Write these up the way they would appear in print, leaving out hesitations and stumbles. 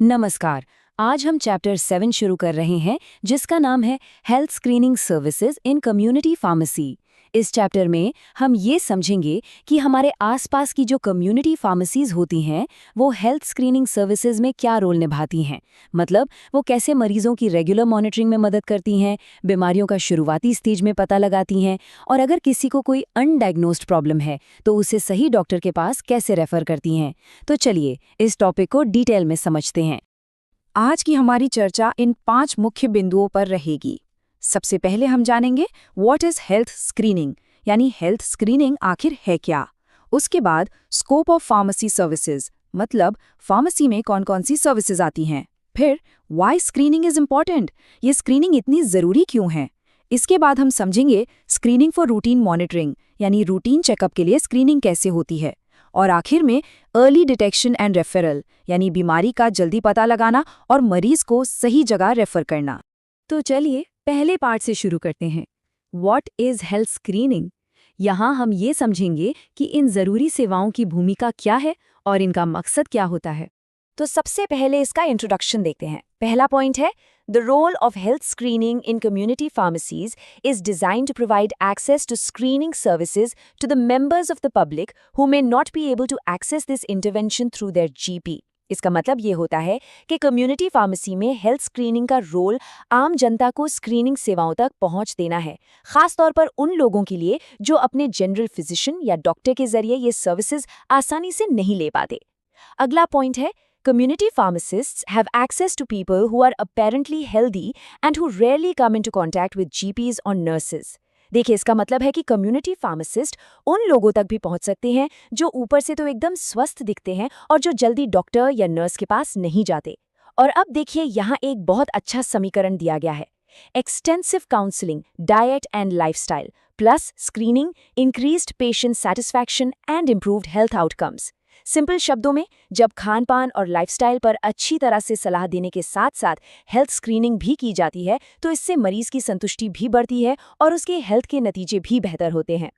नमस्कार। आज हम चैप्टर 7 शुरू कर रहे हैं जिसका नाम है health screening services in community pharmacy. इस चैप्टर में हम ये समझेंगे कि हमारे आसपास की जो कम्युनिटी फार्मेसीज होती हैं वो हेल्थ स्क्रीनिंग सर्विसेज में क्या रोल निभाती हैं। मतलब वो कैसे मरीजों की रेगुलर मॉनिटरिंग में मदद करती हैं, बीमारियों का शुरुआती स्टेज में पता लगाती हैं और अगर किसी को कोई अनडायग्नोस्ड प्रॉब्लम है तो उसे सही डॉक्टर के पास कैसे रेफर करती हैं। तो चलिए इस टॉपिक को डिटेल में समझते हैं। आज की हमारी चर्चा इन 5 मुख्य बिंदुओं पर रहेगी। सबसे पहले हम जानेंगे व्हाट इज हेल्थ स्क्रीनिंग, यानी हेल्थ स्क्रीनिंग आखिर है क्या। उसके बाद स्कोप ऑफ फार्मेसी सर्विसेज, मतलब फार्मेसी में कौन कौन सी सर्विसेज आती हैं। फिर व्हाई स्क्रीनिंग इज इम्पॉर्टेंट, ये स्क्रीनिंग इतनी ज़रूरी क्यों है। इसके बाद हम समझेंगे स्क्रीनिंग फॉर रूटीन मॉनिटरिंग, यानी रूटीन चेकअप के लिए स्क्रीनिंग कैसे होती है। और आखिर में अर्ली डिटेक्शन एंड रेफरल, यानी बीमारी का जल्दी पता लगाना और मरीज को सही जगह रेफर करना। तो चलिए पहले पार्ट से शुरू करते हैं। What is health screening. यहाँ हम ये समझेंगे कि इन ज़रूरी सेवाओं की भूमिका क्या है और इनका मकसद क्या होता है। तो सबसे पहले इसका इंट्रोडक्शन देखते हैं। पहला पॉइंट है the role of health screening in community pharmacies is designed to provide access to screening services to the members of the public who may not be able to access this intervention through their GP. इसका मतलब ये होता है कि community pharmacy में health screening का role आम जनता को स्क्रीनिंग सेवाओं तक पहुंच देना है, खासतौर पर उन लोगों के लिए जो अपने जनरल फिजिशियन या डॉक्टर के जरिए ये सर्विसेज आसानी से नहीं ले पाते। अगला पॉइंट है community pharmacists have access to people who are apparently healthy and who rarely come into contact with GPs or nurses. देखिए इसका मतलब है कि कम्युनिटी फार्मासिस्ट उन लोगों तक भी पहुंच सकते हैं जो ऊपर से तो एकदम स्वस्थ दिखते हैं और जो जल्दी डॉक्टर या नर्स के पास नहीं जाते। और अब देखिए यहाँ एक बहुत अच्छा समीकरण दिया गया है। Extensive counselling, diet and lifestyle plus screening increased patient satisfaction and improved health outcomes. Simple शब्दों में, जब खान पान और लाइफस्टाइल पर अच्छी तरह से सलाह देने के साथ साथ हेल्थ स्क्रीनिंग भी की जाती है तो इससे मरीज की संतुष्टि भी बढ़ती है और उसके हेल्थ के नतीजे भी बेहतर होते हैं।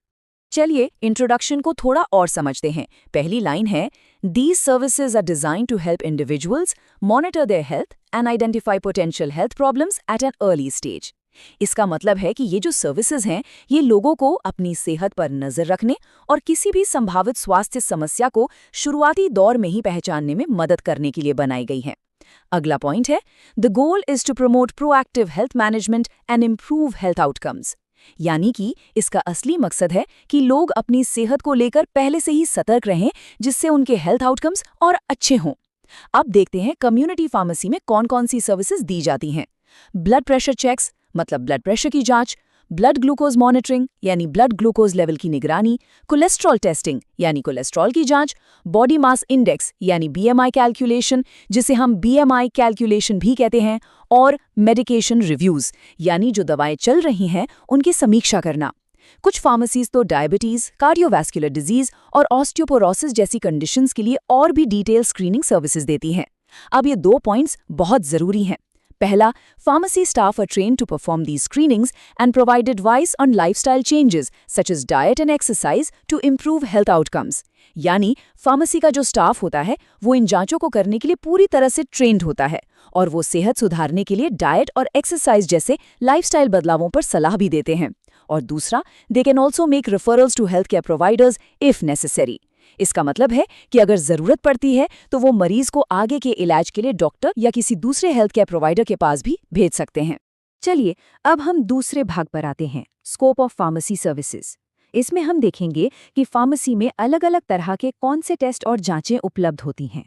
चलिए इंट्रोडक्शन को थोड़ा और समझते हैं। पहली लाइन है these services are designed to help individuals monitor their health and identify potential health problems at an early stage. इसका मतलब है कि ये जो सर्विसेज हैं ये लोगों को अपनी सेहत पर नजर रखने और किसी भी संभावित स्वास्थ्य समस्या को शुरुआती दौर में ही पहचानने में मदद करने के लिए बनाई गई हैं। अगला पॉइंट है the goal is to promote proactive health management and improve health outcomes, यानी कि इसका असली मकसद है कि लोग अपनी सेहत को लेकर पहले से ही सतर्क रहें जिससे उनके हेल्थ आउटकम्स और अच्छे हों। अब देखते हैं कम्युनिटी फार्मेसी में कौन कौन सी सर्विसेज दी जाती हैं। ब्लड प्रेशर चेक्स, मतलब ब्लड प्रेशर की जांच, ब्लड ग्लूकोज मॉनिटरिंग यानी ब्लड ग्लूकोज लेवल की निगरानी, कोलेस्ट्रॉल टेस्टिंग यानी कोलेस्ट्रॉल की जांच, बॉडी मास इंडेक्स यानी बीएमआई कैलकुलेशन जिसे हम बीएमआई कैलकुलेशन भी कहते हैं, और मेडिकेशन रिव्यूज यानी जो दवाएं चल रही हैं उनकी समीक्षा करना। कुछ फार्मेसीज तो डायबिटीज, कार्डियोवैस्कुलर डिजीज और ऑस्टियोपोरोसिस जैसी कंडीशंस के लिए और भी डिटेल स्क्रीनिंग सर्विसेज देती हैं। अब ये 2 पॉइंट्स बहुत जरूरी हैं। पहला, pharmacy staff are trained to perform these screenings and provide advice on lifestyle changes such as diet and exercise to improve health outcomes. यानी फार्मेसी का जो स्टाफ होता है वो इन जांचों को करने के लिए पूरी तरह से ट्रेंड होता है और वो सेहत सुधारने के लिए डाइट और एक्सरसाइज जैसे लाइफस्टाइल बदलावों पर सलाह भी देते हैं। और दूसरा, they can also make referrals to healthcare providers if necessary. इसका मतलब है कि अगर जरूरत पड़ती है तो वो मरीज को आगे के इलाज के लिए डॉक्टर या किसी दूसरे हेल्थ केयर प्रोवाइडर के पास भी भेज सकते हैं। चलिए अब हम दूसरे भाग पर आते हैं, स्कोप ऑफ फार्मेसी सर्विसेज। इसमें हम देखेंगे कि फार्मेसी में अलग अलग तरह के कौन से टेस्ट और जांचें उपलब्ध होती हैं।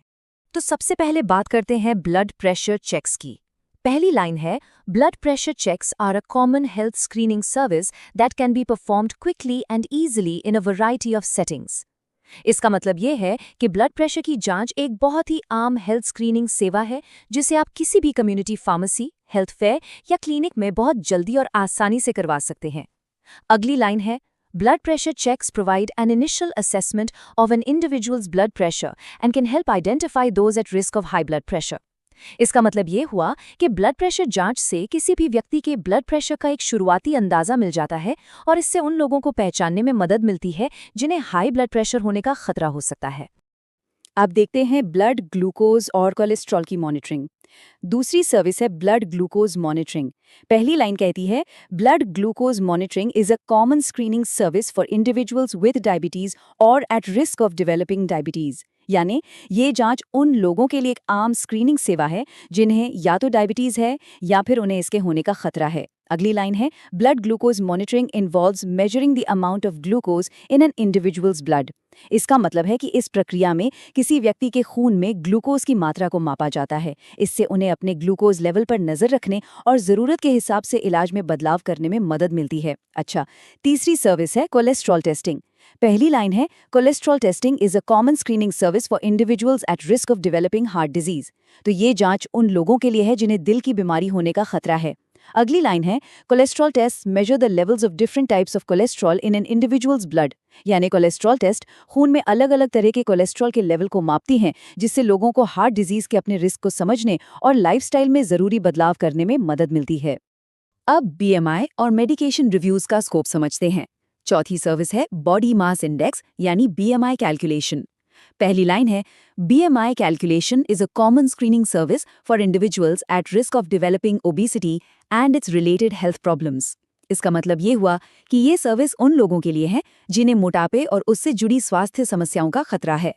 तो सबसे पहले बात करते हैं ब्लड प्रेशर चेक्स की। पहली लाइन है blood pressure checks are a common health screening service that can be performed quickly and easily in a variety of settings. इसका मतलब ये है कि ब्लड प्रेशर की जांच एक बहुत ही आम हेल्थ स्क्रीनिंग सेवा है जिसे आप किसी भी कम्युनिटी फार्मेसी, हेल्थ फेयर या क्लिनिक में बहुत जल्दी और आसानी से करवा सकते हैं। अगली लाइन है blood pressure checks provide an initial assessment of an individuals blood pressure and can help identify those at risk of high blood pressure. इसका मतलब ये हुआ कि ब्लड प्रेशर जांच से किसी भी व्यक्ति के ब्लड प्रेशर का एक शुरुआती अंदाजा मिल जाता है और इससे उन लोगों को पहचानने में मदद मिलती है जिन्हें हाई ब्लड प्रेशर होने का खतरा हो सकता है। अब देखते हैं ब्लड ग्लूकोज और कोलेस्ट्रॉल की मॉनिटरिंग। दूसरी सर्विस है ब्लड ग्लूकोज मॉनिटरिंग। पहली लाइन कहती है blood glucose monitoring is a common screening service for individuals with diabetes और at risk of developing diabetes. यानी ये जांच उन लोगों के लिए एक आम स्क्रीनिंग सेवा है जिन्हें या तो डायबिटीज है या फिर उन्हें इसके होने का खतरा है। अगली लाइन है blood glucose monitoring involves measuring the amount of glucose in an individuals blood. इसका मतलब है कि इस प्रक्रिया में किसी व्यक्ति के खून में ग्लूकोज की मात्रा को मापा जाता है। इससे उन्हें अपने ग्लूकोज लेवल पर नजर रखने और ज़रूरत के हिसाब से इलाज में बदलाव करने में मदद मिलती है। अच्छा, तीसरी सर्विस है कोलेस्ट्रॉल टेस्टिंग। पहली लाइन है cholesterol testing is a common screening service for individuals eight risk of developing heart disease. तो ये जांच उन लोगों के लिए है जिन्हें दिल की बीमारी होने का खतरा है। अगली लाइन है cholesterol test measure the levels of different types of cholesterol in an individuals blood. यानी कोलेस्ट्रॉल टेस्ट खून में अलग अलग तरह के कोलेस्ट्रॉल के लेवल को मापती हैं, जिससे लोगों को हार्ट डिजीज के अपने रिस्क को समझने और लाइफस्टाइल में जरूरी बदलाव करने में मदद मिलती है। अब बीएमआई और मेडिकेशन रिव्यूज का स्कोप समझते हैं। चौथी सर्विस है बॉडी मास इंडेक्स यानी बीएमआई कैलकुलेशन। पहली लाइन है BMI calculation is a common screening service for individuals at risk of developing obesity and its related health problems। इसका मतलब ये हुआ कि ये सर्विस उन लोगों के लिए है जिन्हें मोटापे और उससे जुड़ी स्वास्थ्य समस्याओं का खतरा है।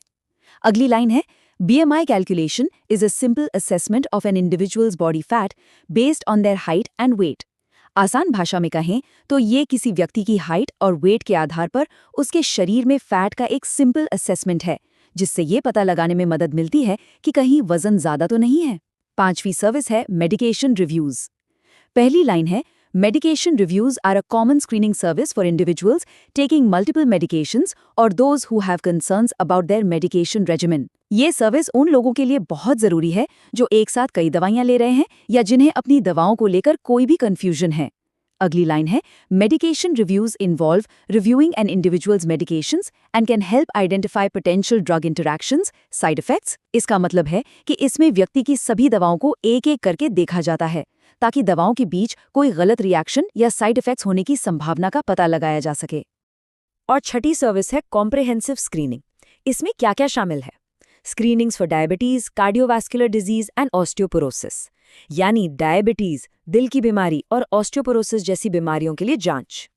अगली लाइन है BMI calculation is a simple assessment of an individual's body fat based on their height and weight। आसान भाषा में कहें तो ये किसी व्यक्ति की हाइट और वेट के आधार पर उसके शरीर में फैट का एक सिंपल असेसमेंट है, जिससे ये पता लगाने में मदद मिलती है कि कहीं वजन ज्यादा तो नहीं है। पांचवी सर्विस है मेडिकेशन रिव्यूज। पहली लाइन है medication reviews are a common screening service for individuals taking multiple medications और those who have concerns about their medication regimen. ये सर्विस उन लोगों के लिए बहुत जरूरी है जो एक साथ कई दवाइयां ले रहे हैं या जिन्हें अपनी दवाओं को लेकर कोई भी कंफ्यूजन है। अगली लाइन है medication reviews involve reviewing an individuals medications and can help identify potential drug interactions, side effects. इसका मतलब है कि इसमें व्यक्ति की सभी दवाओं को एक एक करके देखा जाता है ताकि दवाओं के बीच कोई गलत रिएक्शन या साइड इफेक्ट्स होने की संभावना का पता लगाया जा सके। और छठी सर्विस है कॉम्प्रिहेंसिव स्क्रीनिंग। इसमें क्या क्या शामिल है? Screenings for diabetes, cardiovascular disease and osteoporosis. यानी डायबिटीज, दिल की बीमारी और ऑस्टियोपोरोसिस जैसी बीमारियों के लिए जांच।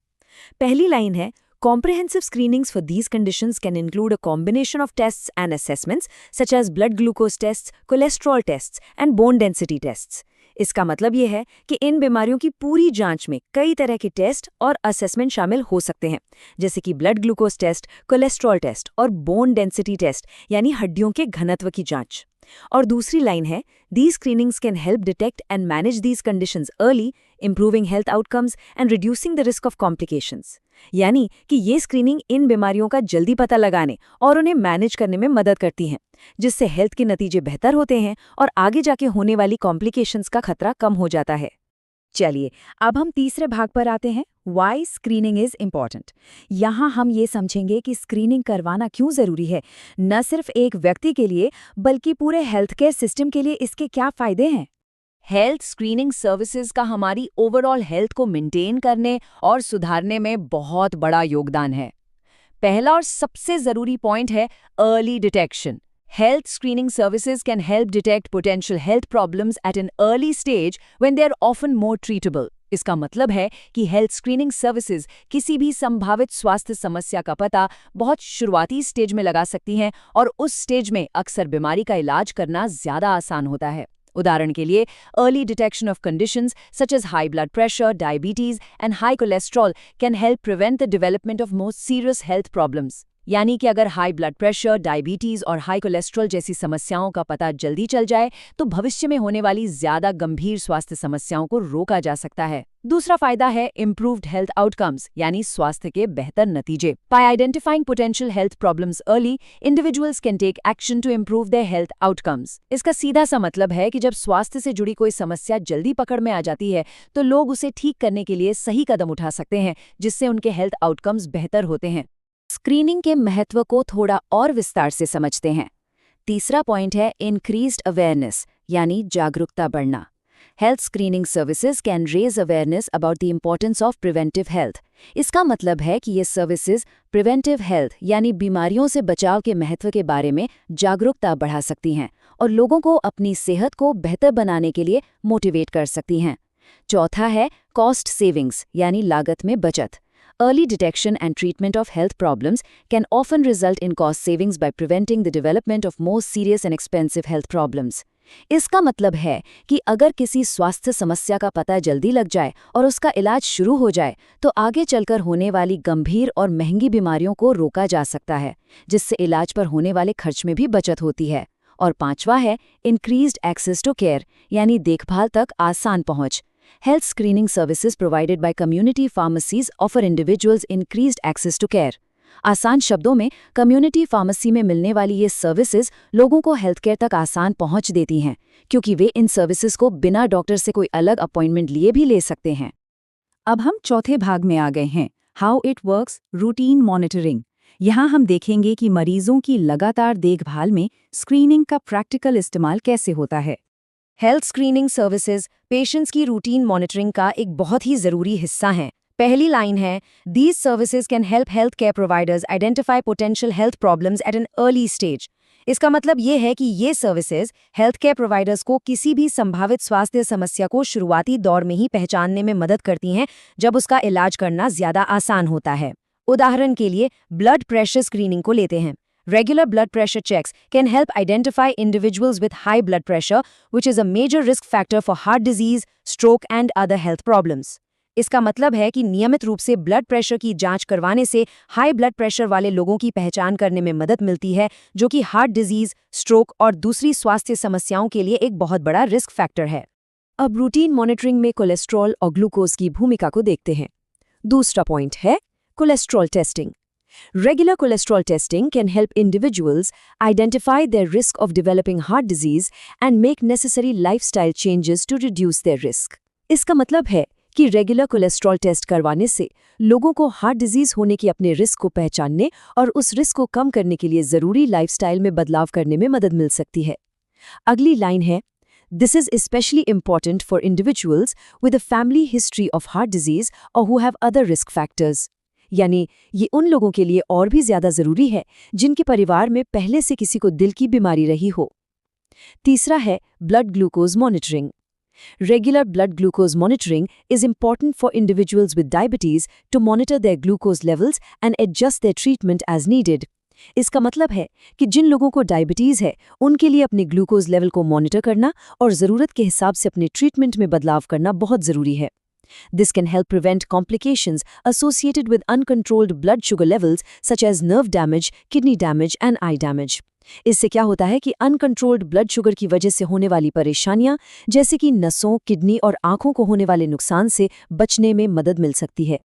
पहली लाइन है comprehensive screenings for these conditions can include a combination of tests and assessments such as blood glucose tests, cholesterol tests and bone density tests। इसका मतलब ये है कि इन बीमारियों की पूरी जांच में कई तरह के टेस्ट और असेसमेंट शामिल हो सकते हैं, जैसे कि blood glucose test, cholesterol test और बोन डेंसिटी टेस्ट यानी हड्डियों के घनत्व की जांच। और दूसरी लाइन है these screenings can help detect and manage these conditions early, improving health outcomes and reducing the risk of complications। यानी कि ये स्क्रीनिंग इन बीमारियों का जल्दी पता लगाने और उन्हें मैनेज करने में मदद करती हैं, जिससे हेल्थ के नतीजे बेहतर होते हैं और आगे जाके होने वाली कॉम्प्लिकेशंस का खतरा कम हो जाता है। चलिए अब हम तीसरे भाग पर आते हैं, वाई स्क्रीनिंग इज इम्पॉर्टेंट। यहाँ हम ये समझेंगे कि स्क्रीनिंग करवाना क्यों ज़रूरी है, न सिर्फ एक व्यक्ति के लिए बल्कि पूरे हेल्थ केयर सिस्टम के लिए इसके क्या फ़ायदे हैं। हेल्थ स्क्रीनिंग सर्विसेज का हमारी ओवरऑल हेल्थ को मेंटेन करने और सुधारने में बहुत बड़ा योगदान है। पहला और सबसे ज़रूरी पॉइंट है early detection. Health screening services can help detect potential health problems at an early stage when they are often more treatable। इसका मतलब है कि हेल्थ स्क्रीनिंग सर्विसेज किसी भी संभावित स्वास्थ्य समस्या का पता बहुत शुरुआती स्टेज में लगा सकती हैं और उस स्टेज में अक्सर बीमारी का इलाज करना ज़्यादा आसान होता है। उदाहरण के लिए early detection of conditions such as high blood pressure, diabetes and high cholesterol can help prevent the development of most serious health problems. यानी कि अगर हाई ब्लड प्रेशर, डायबिटीज और हाई कोलेस्ट्रॉल जैसी समस्याओं का पता जल्दी चल जाए तो भविष्य में होने वाली ज्यादा गंभीर स्वास्थ्य समस्याओं को रोका जा सकता है। दूसरा फायदा है इम्प्रूव्ड हेल्थ आउटकम्स यानी स्वास्थ्य के बेहतर नतीजे। By identifying potential health problems early, individuals can take action to improve their health outcomes. इसका सीधा सा मतलब है कि जब स्वास्थ्य से जुड़ी कोई समस्या जल्दी पकड़ में आ जाती है तो लोग उसे ठीक करने के लिए सही कदम उठा सकते हैं, जिससे उनके हेल्थ आउटकम्स बेहतर होते हैं। स्क्रीनिंग के महत्व को थोड़ा और विस्तार से समझते हैं। तीसरा पॉइंट है इंक्रीज्ड अवेयरनेस यानी जागरूकता बढ़ना। health screening services can raise awareness about the importance of preventive health. इसका मतलब है कि ये सर्विसेज प्रिवेंटिव हेल्थ यानी बीमारियों से बचाव के महत्व के बारे में जागरूकता बढ़ा सकती हैं और लोगों को अपनी सेहत को बेहतर बनाने के लिए मोटिवेट कर सकती हैं। चौथा है कॉस्ट सेविंग्स यानी लागत में बचत। Early detection and treatment of health problems can often result in cost savings by preventing the development of more serious and expensive health problems. इसका मतलब है कि अगर किसी स्वास्थ्य समस्या का पता जल्दी लग जाए और उसका इलाज शुरू हो जाए तो आगे चलकर होने वाली गंभीर और महंगी बीमारियों को रोका जा सकता है, जिससे इलाज पर होने वाले खर्च में भी बचत होती है। और पांचवा है इंक्रीज्ड एक्सेस टू केयर यानी देखभाल तक आसान पहुंच। Health screening services provided by community pharmacies offer individuals increased access to care. आसान शब्दों में कम्युनिटी फार्मेसी में मिलने वाली ये सर्विसेज लोगों को हेल्थ केयर तक आसान पहुंच देती हैं, क्योंकि वे इन सर्विसेज को बिना डॉक्टर से कोई अलग अपॉइंटमेंट लिए भी ले सकते हैं। अब हम चौथे भाग में आ गए हैं, how it works routine monitoring. यहाँ हम देखेंगे कि मरीजों की लगातार देखभाल में स्क्रीनिंग का प्रैक्टिकल इस्तेमाल कैसे होता है। हेल्थ स्क्रीनिंग सर्विसेज पेशेंट्स की रूटीन मॉनिटरिंग का एक बहुत ही ज़रूरी हिस्सा हैं। पहली लाइन है, These services can help healthcare providers identify potential health problems at an early stage. इसका मतलब ये है कि ये सर्विसेज हेल्थ केयर प्रोवाइडर्स को किसी भी संभावित स्वास्थ्य समस्या को शुरुआती दौर में ही पहचानने में मदद करती हैं, जब उसका इलाज करना ज़्यादा आसान होता है। उदाहरण के लिए ब्लड प्रेशर स्क्रीनिंग को लेते हैं। Regular blood pressure checks can help identify individuals with high blood pressure, which is a major risk factor for heart disease, stroke and other health problems. इसका मतलब है कि नियमित रूप से ब्लड प्रेशर की जांच करवाने से हाई ब्लड प्रेशर वाले लोगों की पहचान करने में मदद मिलती है, जो कि हार्ट डिजीज, स्ट्रोक और दूसरी स्वास्थ्य समस्याओं के लिए एक बहुत बड़ा रिस्क फैक्टर है। अब रूटीन मॉनिटरिंग में कोलेस्ट्रॉल और ग्लूकोज की भूमिका को देखते हैं। दूसरा पॉइंट है cholesterol testing. Regular cholesterol testing can help individuals identify their risk of developing heart disease and make necessary lifestyle changes to reduce their risk. इसका मतलब है कि रेगुलर कोलेस्ट्रॉल टेस्ट करवाने से लोगों को हार्ट डिजीज होने की अपने रिस्क को पहचानने और उस रिस्क को कम करने के लिए ज़रूरी लाइफस्टाइल में बदलाव करने में मदद मिल सकती है। अगली लाइन है, This is especially important for individuals with a family history of heart disease or who have other risk factors. यानी ये उन लोगों के लिए और भी ज़्यादा ज़रूरी है जिनके परिवार में पहले से किसी को दिल की बीमारी रही हो। तीसरा है blood glucose monitoring. Regular blood glucose monitoring is important for individuals with diabetes to monitor their glucose levels and adjust their treatment as needed. इसका मतलब है कि जिन लोगों को डायबिटीज़ है उनके लिए अपने ग्लूकोज लेवल को मॉनिटर करना और ज़रूरत के हिसाब से अपने ट्रीटमेंट में बदलाव करना बहुत ज़रूरी है। This can help prevent complications associated with uncontrolled blood sugar levels such as nerve damage, kidney damage and eye damage. इससे क्या होता है कि अनकंट्रोल्ड ब्लड शुगर की वजह से होने वाली परेशानियां जैसे कि नसों, किडनी और आंखों को होने वाले नुकसान से बचने में मदद मिल सकती है।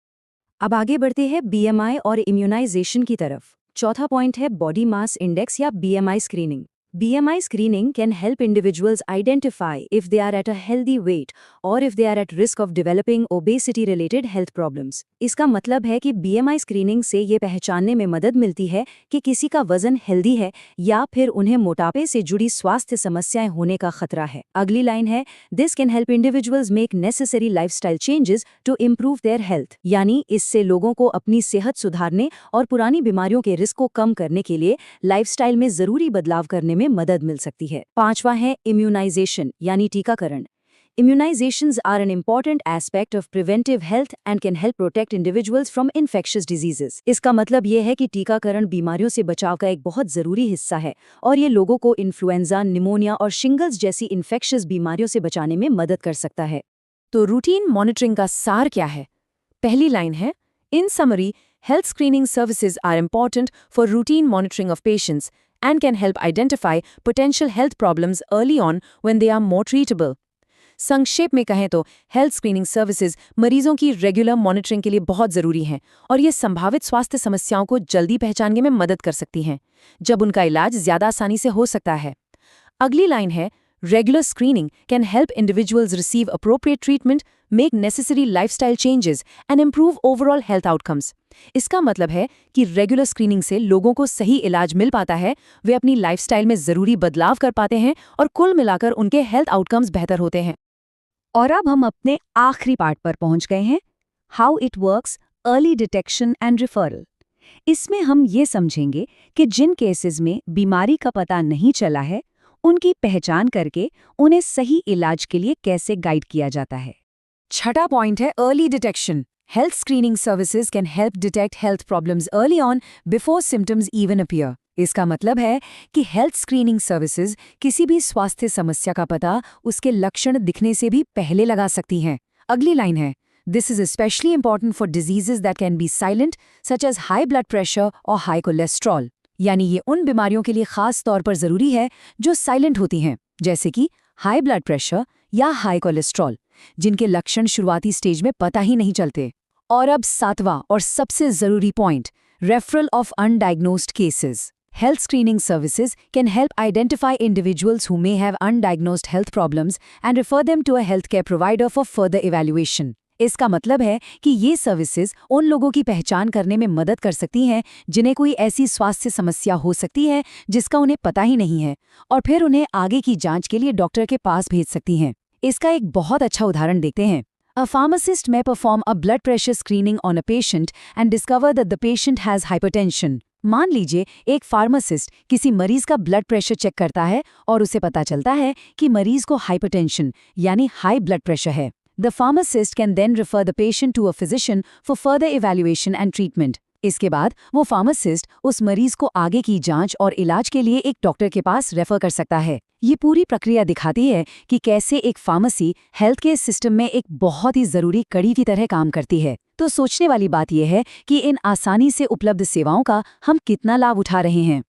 अब आगे बढ़ते हैं BMI और इम्यूनाइजेशन की तरफ। चौथा पॉइंट है बॉडी मास इंडेक्स या BMI screening. BMI screening can help individuals identify if they are at a healthy weight or if they are at risk of developing obesity-related health problems. इसका मतलब है कि BMI screening से ये पहचानने में मदद मिलती है कि किसी का वजन हेल्दी है या फिर उन्हें मोटापे से जुड़ी स्वास्थ्य समस्याएं होने का खतरा है। अगली लाइन है, This can help individuals make necessary lifestyle changes to improve their health. यानी इससे लोगों को अपनी सेहत सुधारने और पुरानी बीमारियों के रिस्क को कम करने के लिए लाइफस्टाइल में जरूरी बदलाव करने में मदद मिल सकती है। पांचवा है इम्यूनाइजेशन यानी टीकाकरण। Immunizations are an important aspect of preventive health and can help protect individuals from infectious diseases. इसका मतलब ये है कि टीकाकरण बीमारियों से बचाव का एक बहुत ज़रूरी हिस्सा है और ये लोगों को इन्फ्लुएंजा, निमोनिया और शिंगल्स जैसी इन्फेक्शियस बीमारियों से बचाने में मदद कर सकता है। तो रूटीन मॉनिटरिंग का सार क्या है? पहली लाइन है, In summary, health screening services are important for routine monitoring of patients and can help identify potential health problems early on when they are more treatable. संक्षेप में कहें तो हेल्थ स्क्रीनिंग सर्विसेज मरीजों की रेगुलर मॉनिटरिंग के लिए बहुत ज़रूरी हैं और ये संभावित स्वास्थ्य समस्याओं को जल्दी पहचानने में मदद कर सकती हैं, जब उनका इलाज ज़्यादा आसानी से हो सकता है। अगली लाइन है, Regular screening can help individuals receive appropriate treatment, make necessary lifestyle changes, and improve overall health outcomes. इसका मतलब है कि रेगुलर स्क्रीनिंग से लोगों को सही इलाज मिल पाता है, वे अपनी लाइफस्टाइल में ज़रूरी बदलाव कर पाते हैं और कुल मिलाकर उनके हेल्थ आउटकम्स बेहतर होते हैं। और अब हम अपने आखिरी पार्ट पर पहुंच गए हैं, how it works, early detection and referral. इसमें हम ये समझेंगे कि जिन केसेस में बीमारी का पता नहीं चला है, उनकी पहचान करके उन्हें सही इलाज के लिए कैसे गाइड किया जाता है। छठा पॉइंट है early detection. Health screening services can help detect health problems early on before symptoms even appear. इसका मतलब है कि हेल्थ स्क्रीनिंग सर्विसेज किसी भी स्वास्थ्य समस्या का पता उसके लक्षण दिखने से भी पहले लगा सकती हैं। अगली लाइन है, this is specially important for diseases that can be silent such as high blood pressure और हाई कोलेस्ट्रॉल। यानी ये उन बीमारियों के लिए खास तौर पर जरूरी है जो साइलेंट होती हैं, जैसे कि हाई ब्लड प्रेशर या हाई कोलेस्ट्रॉल, जिनके लक्षण शुरुआती स्टेज में पता ही नहीं चलते। और अब सातवां और सबसे जरूरी point, referral of undiagnosed cases. Health screening services can help identify individuals who may have undiagnosed health problems and refer them to a healthcare provider for further evaluation. इसका मतलब है कि ये सर्विसेज उन लोगों की पहचान करने में मदद कर सकती हैं जिन्हें कोई ऐसी स्वास्थ्य समस्या हो सकती है जिसका उन्हें पता ही नहीं है, और फिर उन्हें आगे की जांच के लिए डॉक्टर के पास भेज सकती हैं। इसका एक बहुत अच्छा उदाहरण देखते हैं। A pharmacist may perform a blood pressure screening on a patient and discover that the patient has hypertension. मान लीजिए एक फार्मासिस्ट किसी मरीज का ब्लड प्रेशर चेक करता है और उसे पता चलता है कि मरीज को हाइपरटेंशन यानी हाई ब्लड प्रेशर है। The pharmacist can then refer the patient to a physician for further evaluation and treatment. इसके बाद वो फार्मासिस्ट उस मरीज को आगे की जांच और इलाज के लिए एक डॉक्टर के पास रेफर कर सकता है। ये पूरी प्रक्रिया दिखाती है कि कैसे एक फार्मेसी हेल्थ केयर सिस्टम में एक बहुत ही जरूरी कड़ी की तरह काम करती है। तो सोचने वाली बात यह है कि इन आसानी से उपलब्ध सेवाओं का हम कितना लाभ उठा रहे हैं।